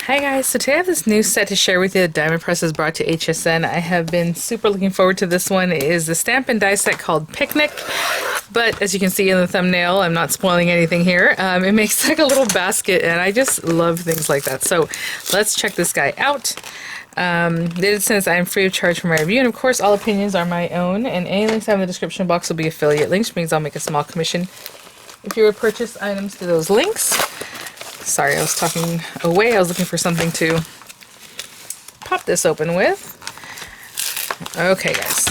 Hi guys, so today I have this new set to share with you. Diamond Press is brought to HSN. I have been super looking forward to this one. It is the stamp and die set called Picnic, but as you can see in the thumbnail, I'm not spoiling anything here. It makes like a little basket and I just love things like that. So let's check this guy out. It says I'm free of charge for my review, and of course all opinions are my own, and any links I have in the description box will be affiliate links, which means I'll make a small commission if you would purchase items to those links. Sorry, I was talking away. I was looking for something to pop this open with. Okay, guys.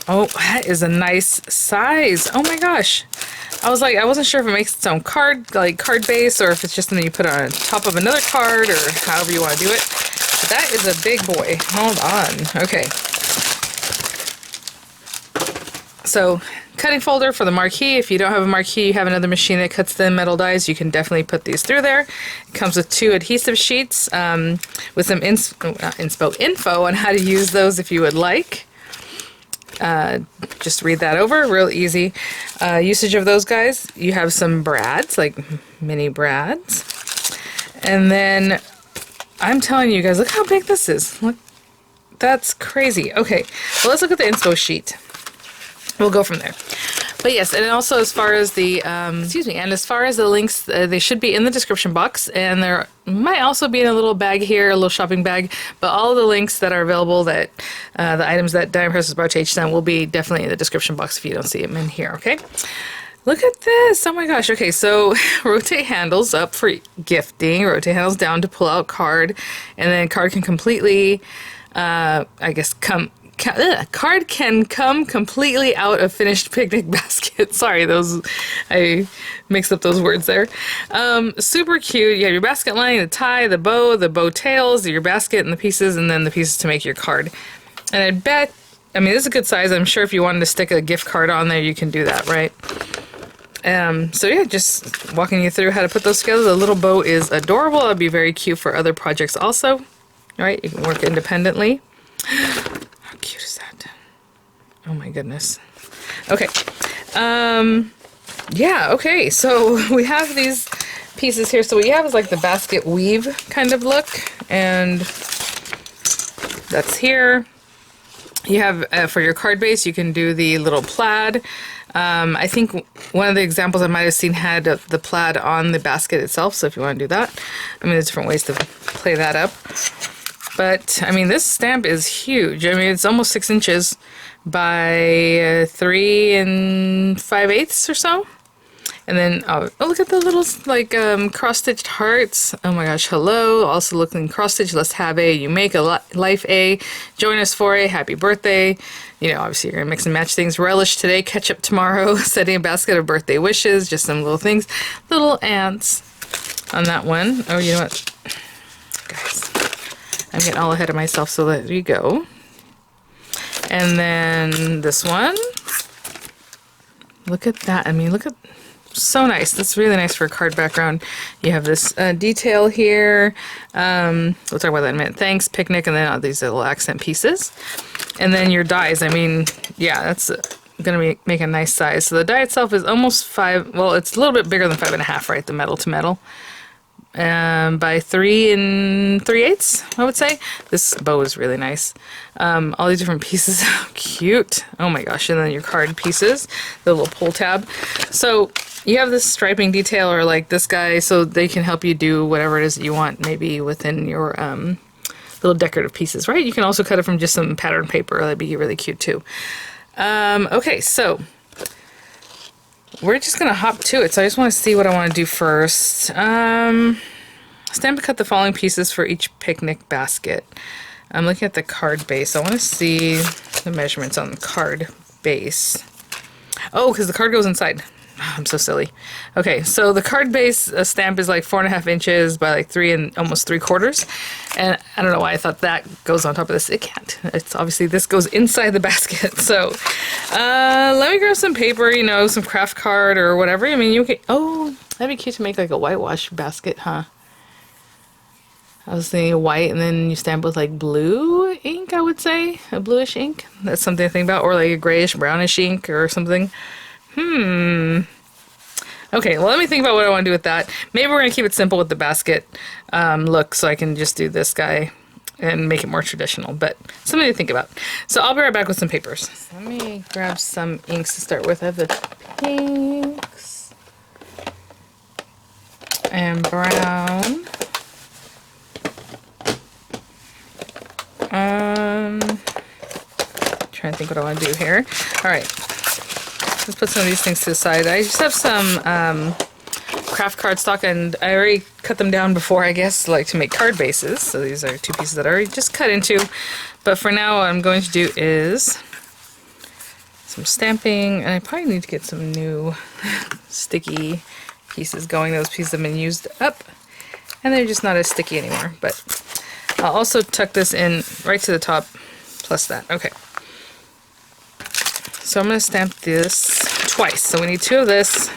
Oh, that is a nice size. Oh my gosh. I wasn't sure if it makes its own card, like card base, or if it's just something you put on top of another card, or however you want to do it. But that is a big boy. Hold on. Okay. So, cutting folder for the marquee. If you don't have a marquee, you have another machine that cuts thin metal dies, you can definitely put these through there. It comes with 2 adhesive sheets with some info on how to use those if you would like. Just read that over, real easy. Usage of those guys, you have some brads, like mini brads. And then, I'm telling you guys, look how big this is. Look, that's crazy. Okay, well let's look at the inspo sheet. We'll go from there. But yes, and also as far as the, and as far as the links, they should be in the description box, and there might also be in a little bag here, a little shopping bag, but all of the links that are available, that the items that Diamond Press is brought to HSN will be definitely in the description box if you don't see them in here, okay? Look at this, oh my gosh. Okay, so rotate handles up for gifting, rotate handles down to pull out card, and then card can completely, card can come completely out of finished picnic basket. Sorry, I mixed up those words there. Super cute. You have your basket lining, the tie, the bow tails, your basket and the pieces, and then the pieces to make your card. And I mean, this is a good size. I'm sure if you wanted to stick a gift card on there, you can do that, right? So yeah, just walking you through how to put those together. The little bow is adorable. It'll be very cute for other projects also. All right, you can work independently. How cute is that? Oh my goodness. Okay. Yeah, okay. So we have these pieces here. So what you have is like the basket weave kind of look, and that's here. You have, for your card base, you can do the little plaid. I think one of the examples I might have seen had the plaid on the basket itself, so if you want to do that. I mean, there's different ways to play that up. But, I mean, this stamp is huge. I mean, it's almost 6 inches by 3 5/8 or so. And then, oh, look at the little, like, cross-stitched hearts. Oh my gosh, hello. Also looking cross-stitched. Let's have a, you make a life a, join us for a, happy birthday. You know, obviously you're going to mix and match things. Relish today, ketchup tomorrow. Setting a basket of birthday wishes. Just some little things. Little ants on that one. Oh, you know what? Guys. I'm getting all ahead of myself, so there you go. And then this one. Look at that. I mean, look at, so nice. That's really nice for a card background. You have this detail here. We'll talk about that in a minute. Thanks, picnic, and then all these little accent pieces. And then your dies. I mean, yeah, that's going to make a nice size. So the die itself is almost 5, well, it's a little bit bigger than 5.5, right? The metal to metal. By 3 3/8, I would say. This bow is really nice. All these different pieces, how cute. Oh my gosh, and then your card pieces, the little pull tab. So you have this striping detail, or like this guy, so they can help you do whatever it is that you want, maybe within your little decorative pieces, right? You can also cut it from just some pattern paper. That'd be really cute too. Okay, so we're just going to hop to it. So I just want to see what I want to do first. Stamp and cut the following pieces for each picnic basket. I'm looking at the card base. I want to see the measurements on the card base. Oh, because the card goes inside. I'm so silly. Okay, so the card base stamp is like 4.5 inches by like 3 and almost 3/4. And I don't know why I thought that goes on top of this. It can't. It's obviously this goes inside the basket. So let me grab some paper, you know, some craft card or whatever. I mean, you can, oh, that'd be cute to make like a whitewash basket, huh? I was thinking white, and then you stamp with like blue ink, I would say. A bluish ink. That's something to think about. Or like a grayish brownish ink or something. Okay, well, let me think about what I want to do with that. Maybe we're going to keep it simple with the basket look, so I can just do this guy and make it more traditional, but something to think about. So I'll be right back with some papers. Let me grab some inks to start with. I have the pinks and brown. Trying to think what I want to do here. All right, let's put some of these things to the side. I just have some craft cardstock, and I already cut them down before, I guess, like to make card bases. So these are 2 pieces that I already just cut into. But for now, what I'm going to do is some stamping, and I probably need to get some new sticky pieces going. Those pieces have been used up, and they're just not as sticky anymore. But I'll also tuck this in right to the top, plus that. Okay. So I'm going to stamp this twice. So we need 2 of this.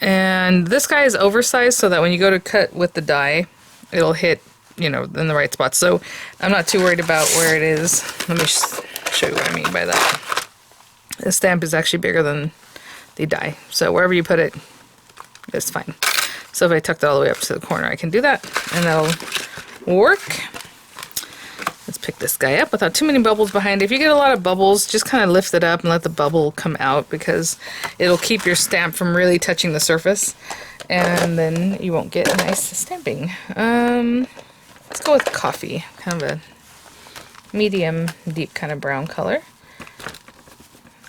And this guy is oversized so that when you go to cut with the die, it'll hit, you know, in the right spot. So I'm not too worried about where it is. Let me show you what I mean by that. The stamp is actually bigger than the die. So wherever you put it, it's fine. So if I tuck it all the way up to the corner, I can do that, and that'll work. Let's pick this guy up without too many bubbles behind it. If you get a lot of bubbles, just kind of lift it up and let the bubble come out, because it'll keep your stamp from really touching the surface, and then you won't get nice stamping. Let's go with coffee, kind of a medium deep kind of brown color.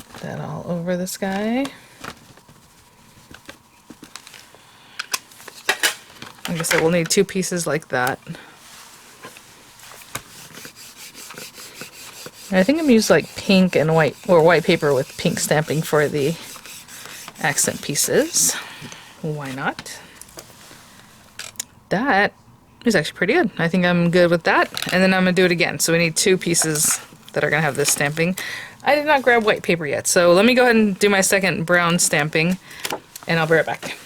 Put that all over this guy. Like I said, we'll need 2 pieces like that. I think I'm using like pink and white, or white paper with pink stamping for the accent pieces. Why not? That is actually pretty good. I think I'm good with that. And then I'm going to do it again. So we need 2 pieces that are going to have this stamping. I did not grab white paper yet, so let me go ahead and do my second brown stamping, and I'll be right back.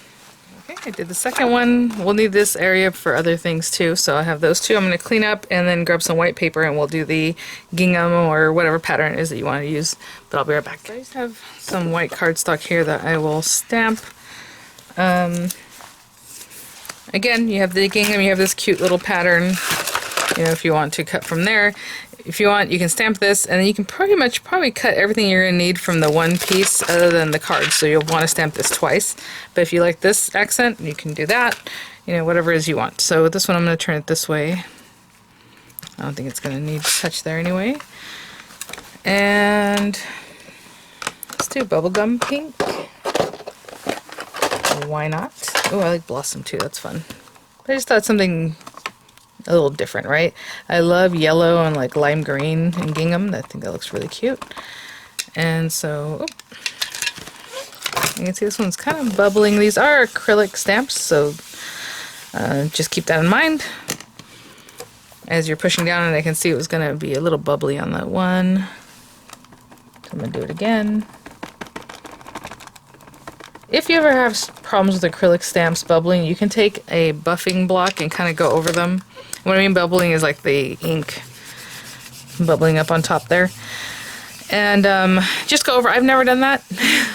I did the second one. We'll need this area for other things too, so I have those 2. I'm going to clean up and then grab some white paper, and we'll do the gingham or whatever pattern it is that you want to use, but I'll be right back. I just have some white cardstock here that I will stamp. Again, you have the gingham, you have this cute little pattern, you know, if you want to cut from there. If you want, you can stamp this, and then you can probably cut everything you're going to need from the one piece other than the card, so you'll want to stamp this twice. But if you like this accent, you can do that, you know, whatever it is you want. So with this one, I'm going to turn it this way. I don't think it's going to need to touch there anyway. And let's do bubblegum pink. Why not? Oh, I like blossom too, that's fun. I just thought something a little different, right? I love yellow and like lime green and gingham. I think that looks really cute. And so, you can see this one's kind of bubbling. These are acrylic stamps, so just keep that in mind. As you're pushing down, and I can see it was going to be a little bubbly on that one. So I'm going to do it again. If you ever have problems with acrylic stamps bubbling, you can take a buffing block and kind of go over them. What I mean bubbling is like the ink bubbling up on top there. And just go over. I've never done that.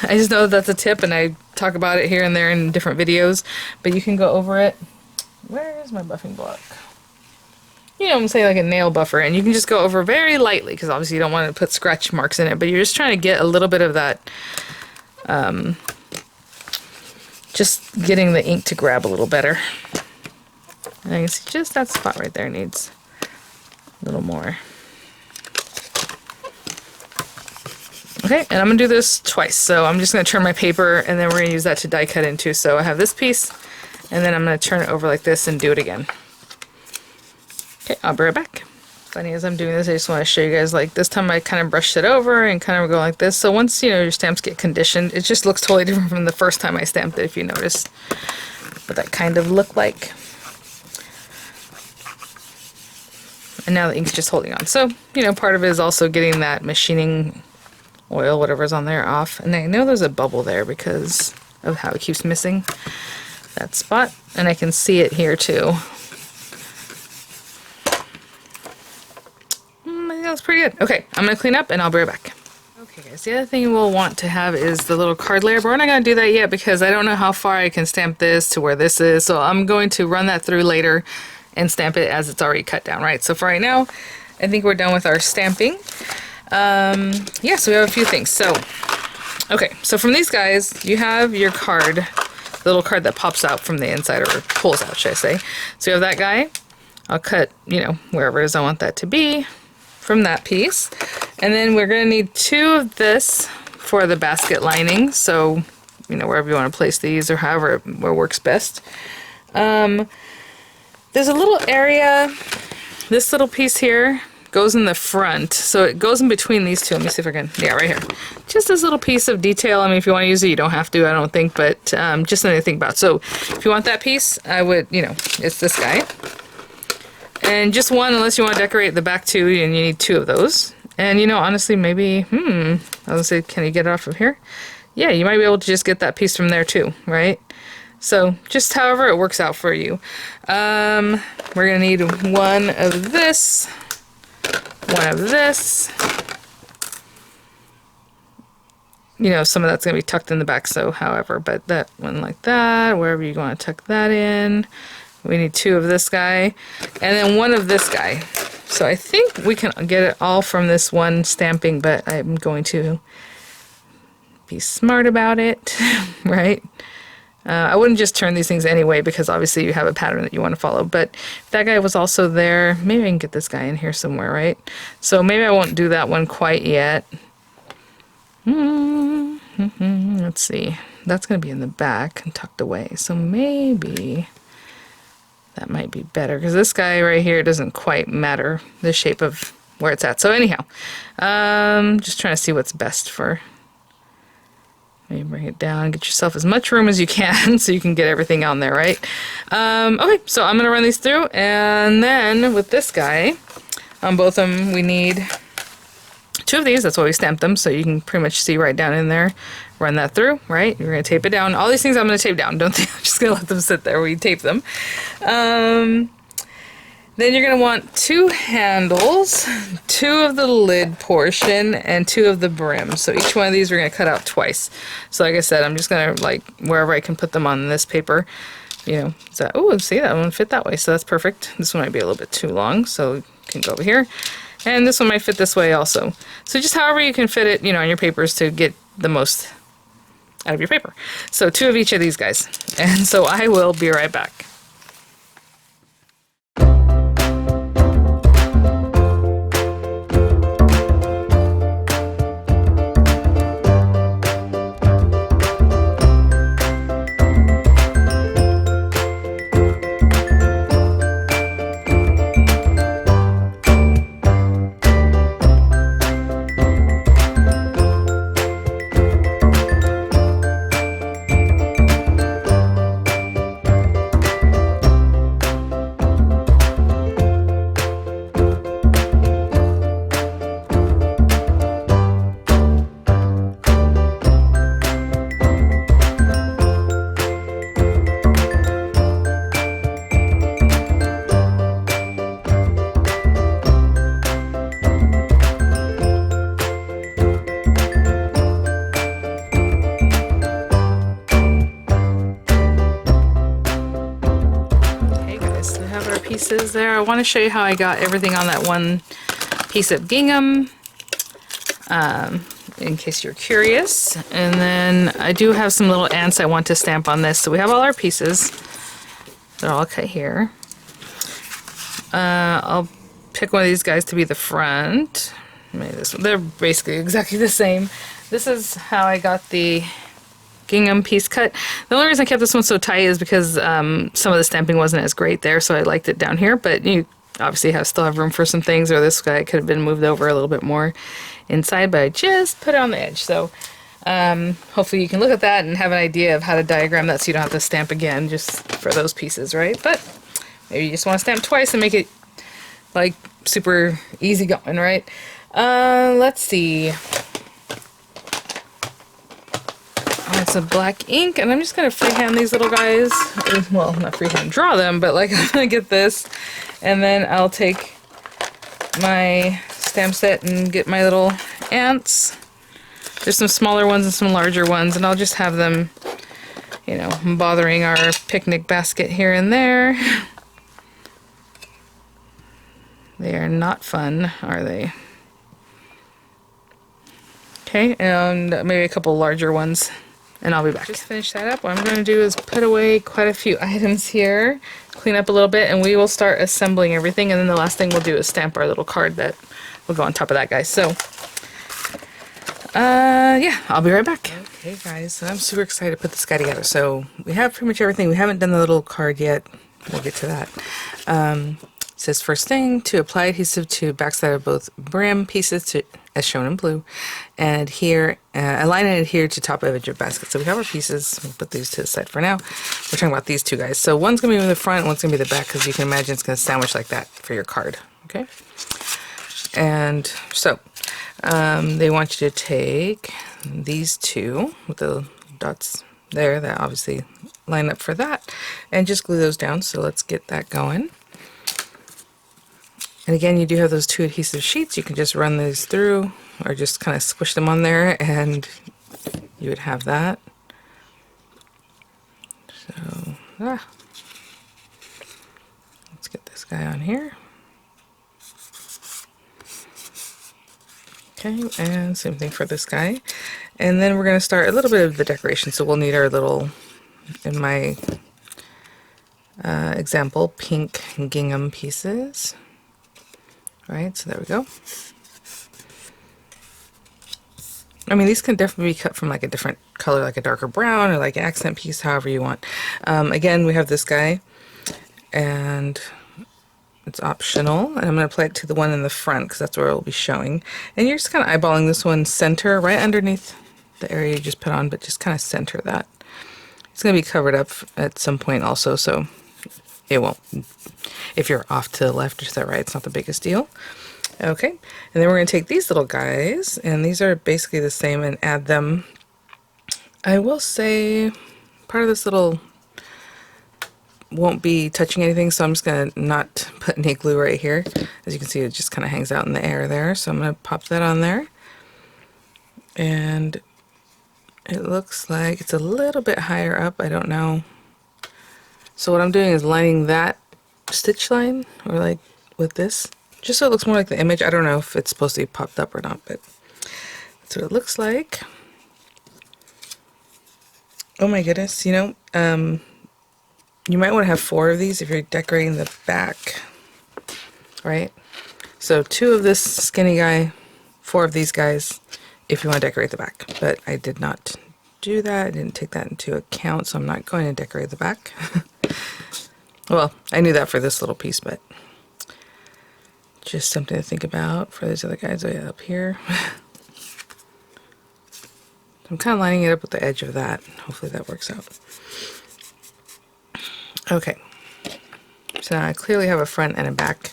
I just know that that's a tip, and I talk about it here and there in different videos. But you can go over it. Where is my buffing block? You know, I'm saying like a nail buffer, and you can just go over very lightly, because obviously you don't want to put scratch marks in it, but you're just trying to get a little bit of that, just getting the ink to grab a little better. And I can see just that spot right there needs a little more. Okay, and I'm going to do this twice, so I'm just going to turn my paper, and then we're going to use that to die cut into. So I have this piece, and then I'm going to turn it over like this and do it again. Okay, I'll be right back. Funny, as I'm doing this, I just want to show you guys, like, this time I kind of brushed it over and kind of go like this. So once, you know, your stamps get conditioned, it just looks totally different from the first time I stamped it, if you notice what that kind of looked like. And now the ink's just holding on. So, you know, part of it is also getting that machining oil, whatever's on there, off. And I know there's a bubble there because of how it keeps missing that spot. And I can see it here too. I think that's pretty good. Okay, I'm going to clean up and I'll be right back. Okay guys, the other thing we'll want to have is the little card layer, but we're not going to do that yet because I don't know how far I can stamp this to where this is, so I'm going to run that through later and stamp it as it's already cut down, right? So for right now, I think we're done with our stamping. Yeah, so we have a few things. So, okay, so from these guys, you have your card, the little card that pops out from the inside, or pulls out, should I say. So you have that guy. I'll cut, you know, wherever it is I want that to be from that piece. And then we're going to need 2 of this for the basket lining. So, you know, wherever you want to place these or however it works best. There's a little area, this little piece here goes in the front. So it goes in between these two. Let me see if I can, yeah, right here. Just this little piece of detail. I mean, if you want to use it, you don't have to, I don't think, but just something to think about. So if you want that piece, I would, you know, it's this guy. And just one, unless you want to decorate the back too, and you need 2 of those. And you know, honestly, maybe, I was gonna say, can you get it off of here? Yeah, you might be able to just get that piece from there too, right? So just however it works out for you. We're gonna need 1 of this, 1 of this. You know, some of that's gonna be tucked in the back, so however, but that one like that, wherever you want to tuck that in. We need 2 of this guy, and then 1 of this guy. So I think we can get it all from this one stamping, but I'm going to be smart about it, right? I wouldn't just turn these things anyway, because obviously you have a pattern that you want to follow, but if that guy was also there, maybe I can get this guy in here somewhere, right? So maybe I won't do that one quite yet. Let's see. That's going to be in the back and tucked away, so maybe that might be better, because this guy right here doesn't quite matter the shape of where it's at. So anyhow, just trying to see what's best for, maybe bring it down, get yourself as much room as you can so you can get everything on there, right? Okay, so I'm going to run these through, and then with this guy, on both of them, we need 2 of these. That's why we stamped them, so you can pretty much see right down in there. Run that through, right? You're going to tape it down. All these things I'm going to tape down. Don't think I'm just going to let them sit there. We tape them. Then you're going to want 2 handles, 2 of the lid portion, and 2 of the brim. So each one of these we're going to cut out twice. So like I said, I'm just going to, like, wherever I can put them on this paper, you know, so, oh, see, that one fit that way. So that's perfect. This one might be a little bit too long, so you can go over here. And this one might fit this way also. So just however you can fit it, you know, on your papers to get the most out of your paper. So 2 of each of these guys. And so I will be right back. Pieces there. I want to show you how I got everything on that one piece of gingham, in case you're curious. And then I do have some little ants I want to stamp on this. So we have all our pieces. They're all cut here. I'll pick one of these guys to be the front. Maybe this one. They're basically exactly the same. This is how I got the gingham piece cut. The only reason I kept this one so tight is because some of the stamping wasn't as great there, so I liked it down here, but you obviously still have room for some things, or this guy could have been moved over a little bit more inside, but I just put it on the edge. So hopefully you can look at that and have an idea of how to diagram that so you don't have to stamp again just for those pieces, right? But maybe you just want to stamp twice and make it like super easy going, right? Let's see. It's a black ink, and I'm just going to freehand these little guys. Well, not freehand draw them, but like I'm going to get this, and then I'll take my stamp set and get my little ants. There's some smaller ones and some larger ones, and I'll just have them, you know, bothering our picnic basket here and there. They are not fun, are they? Okay, and maybe a couple larger ones, and I'll be back. Just finish that up. What I'm going to do is put away quite a few items here, clean up a little bit, and we will start assembling everything, and then the last thing we'll do is stamp our little card that will go on top of that, guys. So, yeah, I'll be right back. Okay, guys, so I'm super excited to put this guy together. So we have pretty much everything. We haven't done the little card yet. We'll get to that. It says first thing, to apply adhesive to backside of both brim pieces to, as shown in blue, and adhere, align and adhere to top edge of basket. So we have our pieces. We'll put these to the side for now. We're talking about these two guys. So one's going to be in the front, one's going to be the back, because you can imagine it's going to sandwich like that for your card. Okay? And so they want you to take these two with the dots there that obviously line up for that, and just glue those down. So let's get that going. And again, you do have those two adhesive sheets. You can just run these through or just kind of squish them on there and you would have that. So, let's get this guy on here. Okay, and same thing for this guy. And then we're going to start a little bit of the decoration. So we'll need our little, in my example, pink gingham pieces. Right, so there we go. I mean, these can definitely be cut from like a different color, like a darker brown or like an accent piece, however you want. Again, we have this guy, and it's optional, and I'm going to apply it to the one in the front because that's where it will be showing. And you're just kind of eyeballing this one center right underneath the area you just put on, but just kind of center that. It's going to be covered up at some point also, so it won't. If you're off to the left or to the right, it's not the biggest deal. Okay, and then we're going to take these little guys, and these are basically the same, and add them. I will say part of this little won't be touching anything, so I'm just going to not put any glue right here. As you can see, it just kind of hangs out in the air there, so I'm going to pop that on there. And it looks like it's a little bit higher up, I don't know. So what I'm doing is lining that stitch line, or like with this, just so it looks more like the image. I don't know if it's supposed to be popped up or not, but that's what it looks like. Oh my goodness, you know, you might want to have 4 of these if you're decorating the back, right? So 2 of this skinny guy, 4 of these guys if you want to decorate the back. But I did not do that. I didn't take that into account, so I'm not going to decorate the back. Well, I knew that for this little piece, but just something to think about for these other guys way up here. I'm kind of lining it up with the edge of that. Hopefully that works out. Okay, so now I clearly have a front and a back.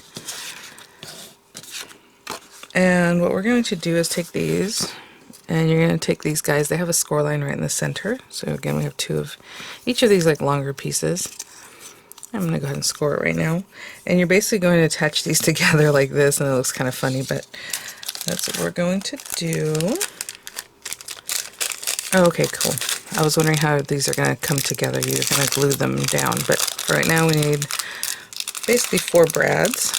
And what we're going to do is take these, and you're going to take these guys. They have a score line right in the center. So again, we have 2 of each of these like longer pieces. I'm going to go ahead and score it right now. And you're basically going to attach these together like this, and it looks kind of funny, but that's what we're going to do. Oh, okay, cool. I was wondering how these are going to come together. You're going to glue them down, but for right now we need basically 4 brads.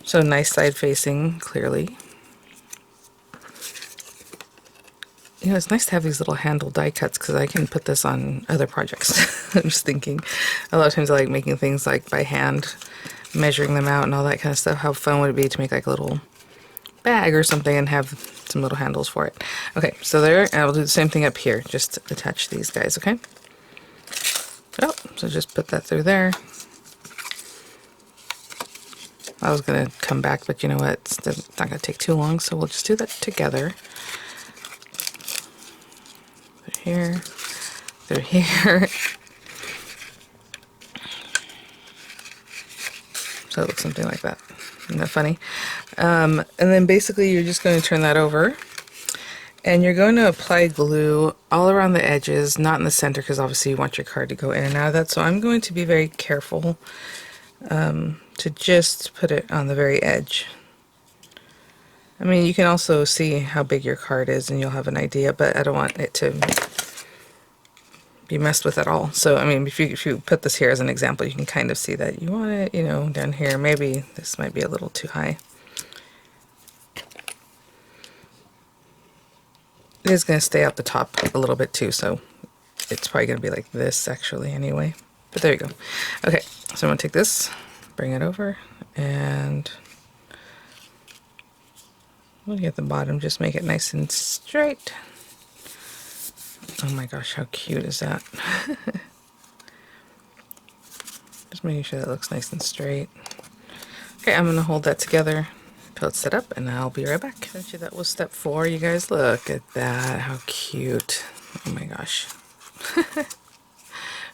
So nice side facing, clearly. You know, it's nice to have these little handle die cuts because I can put this on other projects. I'm just thinking, a lot of times I like making things like by hand, measuring them out and all that kind of stuff. How fun would it be to make like a little bag or something and have some little handles for it. Okay, so there, and I'll do the same thing up here. Just attach these guys, okay? Oh, so just put that through there. I was going to come back, but you know what? It's not going to take too long, so we'll just do that together. Here, through here. So it looks something like that. Isn't that funny? And then basically you're just going to turn that over, and you're going to apply glue all around the edges, not in the center, because obviously you want your card to go in and out of that. So I'm going to be very careful to just put it on the very edge. I mean, you can also see how big your card is and you'll have an idea, but I don't want it to be messed with at all. So, I mean, if you put this here as an example, you can kind of see that you want it, you know, down here. Maybe this might be a little too high. It is going to stay out the top a little bit too, so it's probably going to be like this actually anyway. But there you go. Okay, so I'm going to take this, bring it over, and look at the bottom, just make it nice and straight. Oh my gosh, how cute is that? Just making sure that looks nice and straight. Okay, I'm going to hold that together until it's set up, and I'll be right back. Actually, that was step 4, you guys. Look at that, how cute. Oh my gosh.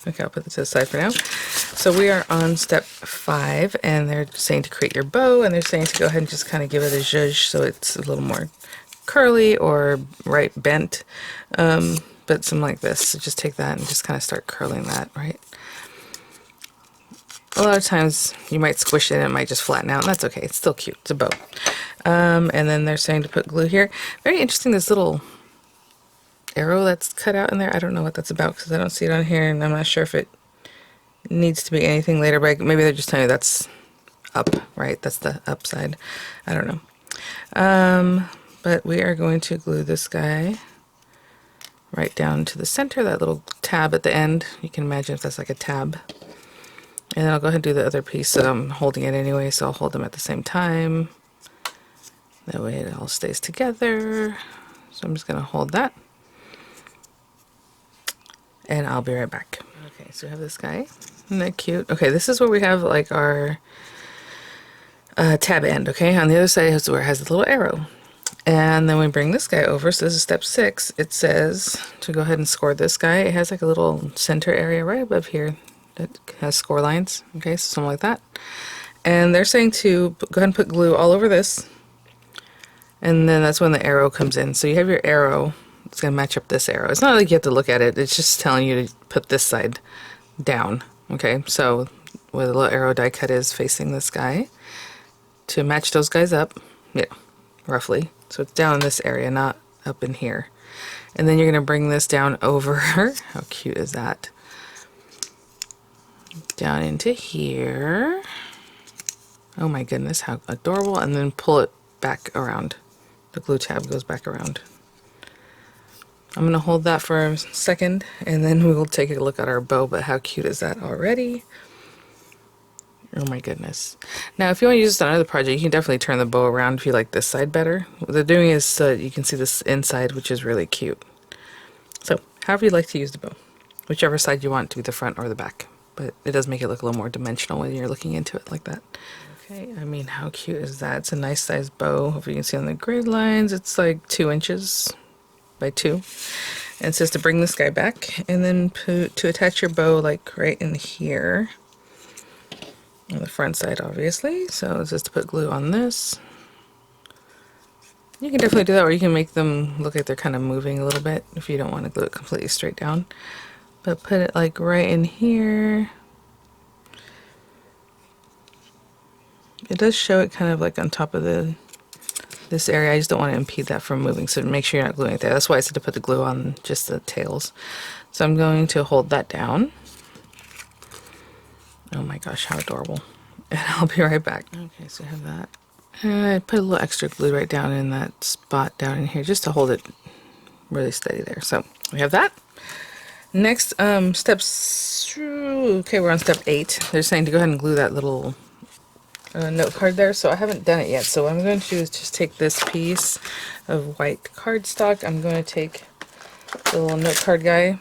Okay, I'll put this to the side for now. So we are on step 5, and they're saying to create your bow, and they're saying to go ahead and just kind of give it a zhuzh so it's a little more curly or right bent. But something like this. So just take that and just kind of start curling that, right? A lot of times you might squish it and it might just flatten out, and that's okay. It's still cute. It's a bow. And then they're saying to put glue here. Very interesting, this little arrow that's cut out in there. I don't know what that's about because I don't see it on here, and I'm not sure if it needs to be anything later, but maybe they're just telling you that's up, right? That's the upside. I don't know. But we are going to glue this guy right down to the center, that little tab at the end. You can imagine if that's like a tab. And then I'll go ahead and do the other piece. So I'm holding it anyway, so I'll hold them at the same time. That way it all stays together. So I'm just going to hold that. And I'll be right back. Okay, so we have this guy. Isn't that cute? Okay, this is where we have like our tab end, okay? On the other side is where it has the little arrow. And then we bring this guy over. So this is step 6. It says to go ahead and score this guy. It has like a little center area right above here that has score lines. Okay, so something like that. And they're saying to go ahead and put glue all over this. And then that's when the arrow comes in. So you have your arrow. It's going to match up this arrow. It's not like you have to look at it. It's just telling you to put this side down. Okay, so where the little arrow die cut is facing this guy to match those guys up. Yeah, roughly. So it's down in this area, not up in here. And then you're going to bring this down over. How cute is that? Down into here. Oh my goodness, how adorable. And then pull it back around. The glue tab goes back around. I'm going to hold that for a second, and then we will take a look at our bow, but how cute is that already? Oh my goodness. Now, if you want to use this on another project, you can definitely turn the bow around if you like this side better. What they're doing is you can see this inside, which is really cute. So, however you like to use the bow. Whichever side you want, to the front or the back. But it does make it look a little more dimensional when you're looking into it like that. Okay, I mean, how cute is that? It's a nice sized bow. Hopefully you can see on the grid lines, it's like 2 inches by 2. And it says to bring this guy back, and then to attach your bow like right in here. On the front side, obviously. So it's just to put glue on this. You can definitely do that, or you can make them look like they're kind of moving a little bit if you don't want to glue it completely straight down. But put it like right in here. It does show it kind of like on top of this area. I just don't want to impede that from moving, so make sure you're not gluing it there. That's why I said to put the glue on just the tails. So I'm going to hold that down. Oh my gosh, how adorable. And I'll be right back. Okay, so I have that. And I put a little extra glue right down in that spot down in here just to hold it really steady there. So we have that. Next, steps, okay, we're on step 8. They're saying to go ahead and glue that little note card there. So I haven't done it yet. So what I'm going to do is just take this piece of white cardstock. I'm going to take the little note card guy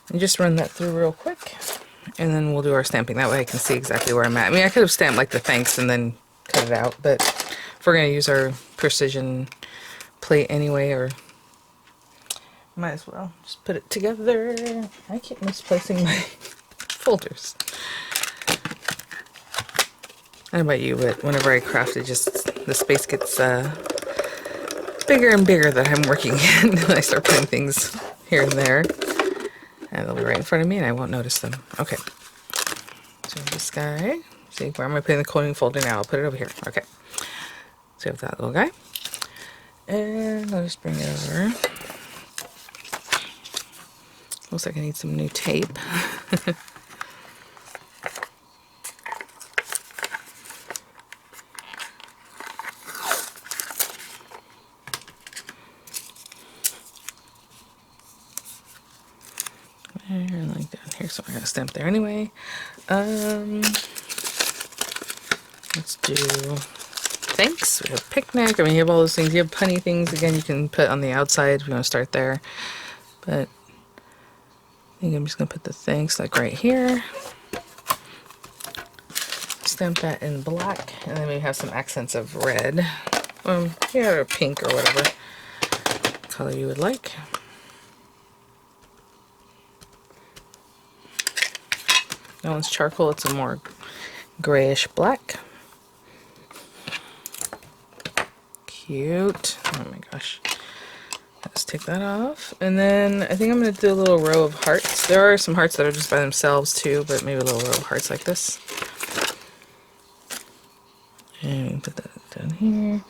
and just run that through real quick. And then we'll do our stamping. That way I can see exactly where I'm at. I mean, I could have stamped like the thanks and then cut it out, but if we're going to use our precision plate anyway, or might as well just put it together. I keep misplacing my folders. I don't know about you, but whenever I craft it, just the space gets bigger and bigger that I'm working in. And I start putting things here and there. And they'll be right in front of me and I won't notice them. Okay. So this guy, see, where am I putting the coding folder now? I'll put it over here. Okay. So you have that little guy. And I'll just bring it over. Looks like I need some new tape. And like down here, so I gotta stamp there anyway. Let's do thanks. We have picnic. I mean, you have all those things. You have punny things. Again, you can put on the outside if you want to start there. But I think I'm just gonna put the thanks like right here. Stamp that in black, and then we have some accents of red. Yeah, or pink or whatever color you would like. That one's charcoal. It's a more grayish black. Cute. Oh my gosh. Let's take that off. And then I think I'm going to do a little row of hearts. There are some hearts that are just by themselves too, but maybe a little row of hearts like this. And put that down here.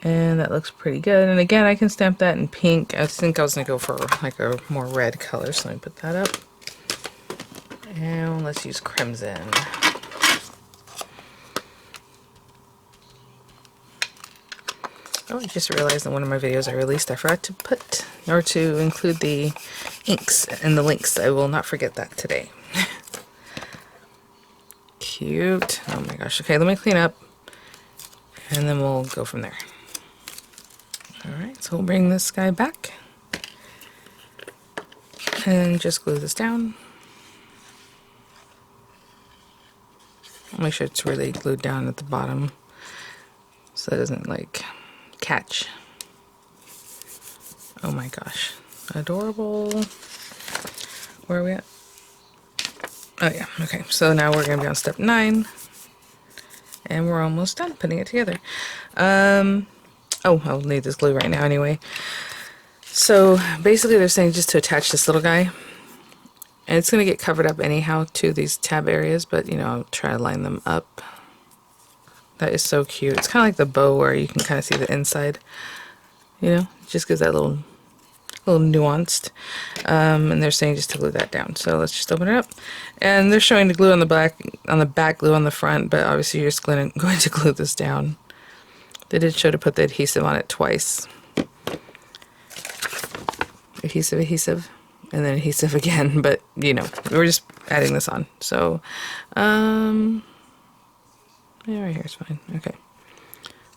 And that looks pretty good. And again, I can stamp that in pink. I think I was going to go for like a more red color, so let me put that up. And let's use crimson. Oh, I just realized in one of my videos I released, I forgot to put, or to include the inks and the links. I will not forget that today. Cute. Oh my gosh. Okay, let me clean up and then we'll go from there. Alright, so we'll bring this guy back and just glue this down. I'll make sure it's really glued down at the bottom so it doesn't like catch. Oh my gosh. Adorable. Where are we at? Oh yeah, okay. So now we're going to be on step 9. And we're almost done putting it together. Oh, I'll need this glue right now anyway. So basically they're saying just to attach this little guy. And it's going to get covered up anyhow to these tab areas, but you know, I'll try to line them up. That is so cute. It's kind of like the bow where you can kind of see the inside. You know, it just gives that little nuanced. And they're saying just to glue that down. So let's just open it up. And they're showing the glue on the back, glue on the front, but obviously you're just going to glue this down. They did show to put the adhesive on it twice. Adhesive. And then adhesive again, but you know, we're just adding this on. So, yeah, right here is fine. Okay.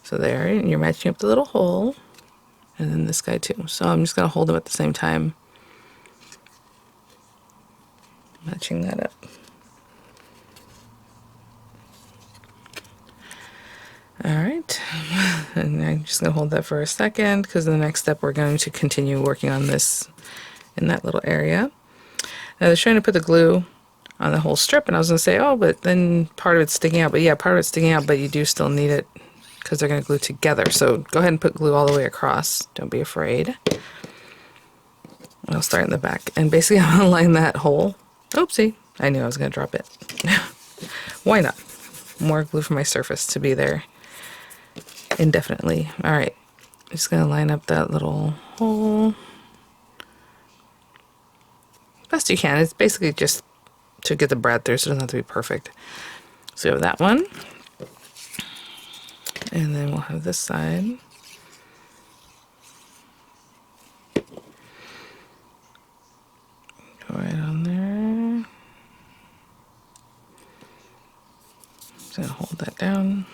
So there, and you're matching up the little hole, and then this guy too. So I'm just gonna hold them at the same time, matching that up. All right, and I'm just gonna hold that for a second because the next step we're going to continue working on this in that little area. Now they're trying to put the glue on the whole strip, and I was going to say, oh, but then part of it's sticking out. But yeah, part of it's sticking out, but you do still need it because they're going to glue together. So go ahead and put glue all the way across. Don't be afraid. I'll start in the back. And basically I'm going to line that hole. Oopsie. I knew I was going to drop it. Why not? More glue for my surface to be there indefinitely. All right. Just going to line up that little hole. Best you can. It's basically just to get the brad through, so it doesn't have to be perfect. So we have that one. And then we'll have this side. Go right on there. Just gonna hold that down.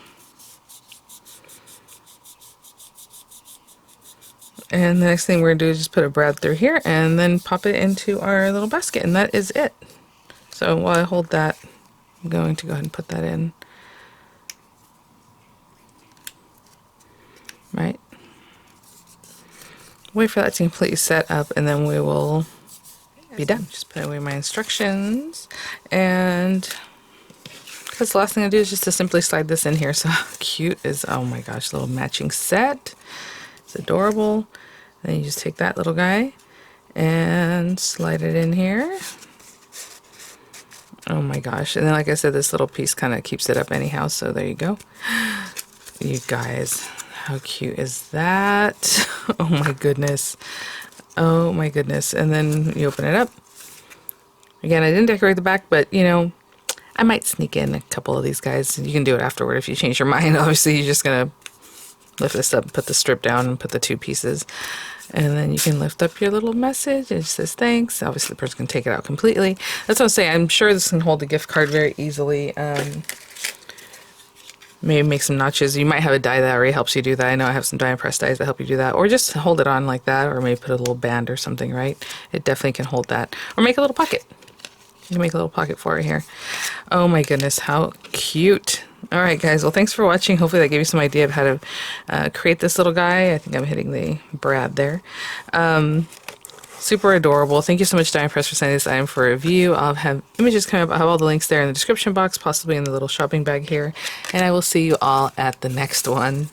And the next thing we're going to do is just put a brad through here and then pop it into our little basket, and that is it. So while I hold that, I'm going to go ahead and put that in. Right. Wait for that to completely set up, and then we will be done. Just put away my instructions, and because the last thing I do is just to simply slide this in here. So how cute is, oh my gosh, little matching set. It's adorable. Then you just take that little guy and slide it in here. Oh my gosh. And then like I said, this little piece kind of keeps it up anyhow, so there you go. You guys, how cute is that? Oh my goodness. Oh my goodness. And then you open it up. Again, I didn't decorate the back, but you know, I might sneak in a couple of these guys. You can do it afterward if you change your mind. Obviously, you're just gonna lift this up, put the strip down, and put the 2 pieces. And then you can lift up your little message. It says thanks. Obviously, the person can take it out completely. That's what I'm saying. I'm sure this can hold the gift card very easily. Maybe make some notches. You might have a die that already helps you do that. I know I have some die and press dies that help you do that. Or just hold it on like that, or maybe put a little band or something, right? It definitely can hold that. Or make a little pocket. You can make a little pocket for it here. Oh my goodness, how cute. All right, guys. Well, thanks for watching. Hopefully that gave you some idea of how to create this little guy. I think I'm hitting the Brad there. Super adorable. Thank you so much, Die and Press, for sending this item for review. I'll have images coming up. I'll have all the links there in the description box, possibly in the little shopping bag here. And I will see you all at the next one.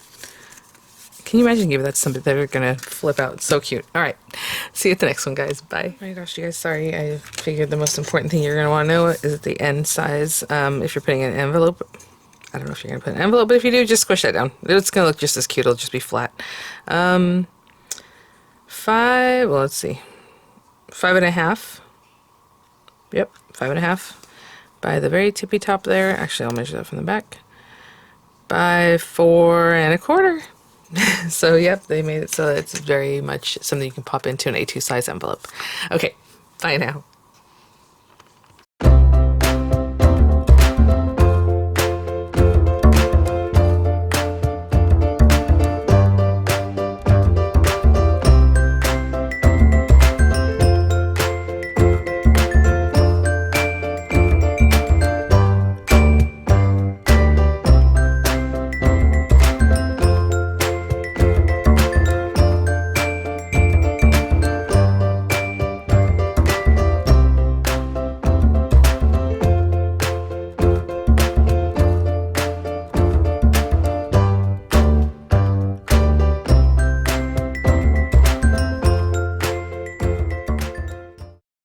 Can you imagine giving that to somebody that are going to flip out? It's so cute. All right. See you at the next one, guys. Bye. Oh my gosh, you guys, sorry. I figured the most important thing you're going to want to know is the end size. If you're putting in an envelope, I don't know if you're going to put an envelope, but if you do, just squish that down. It's going to look just as cute. It'll just be flat. 5, well, let's see. 5.5. Yep, 5.5 by the very tippy top there. Actually, I'll measure that from the back. By 4.25. So, yep, they made it so it's very much something you can pop into an A2 size envelope. Okay, bye now.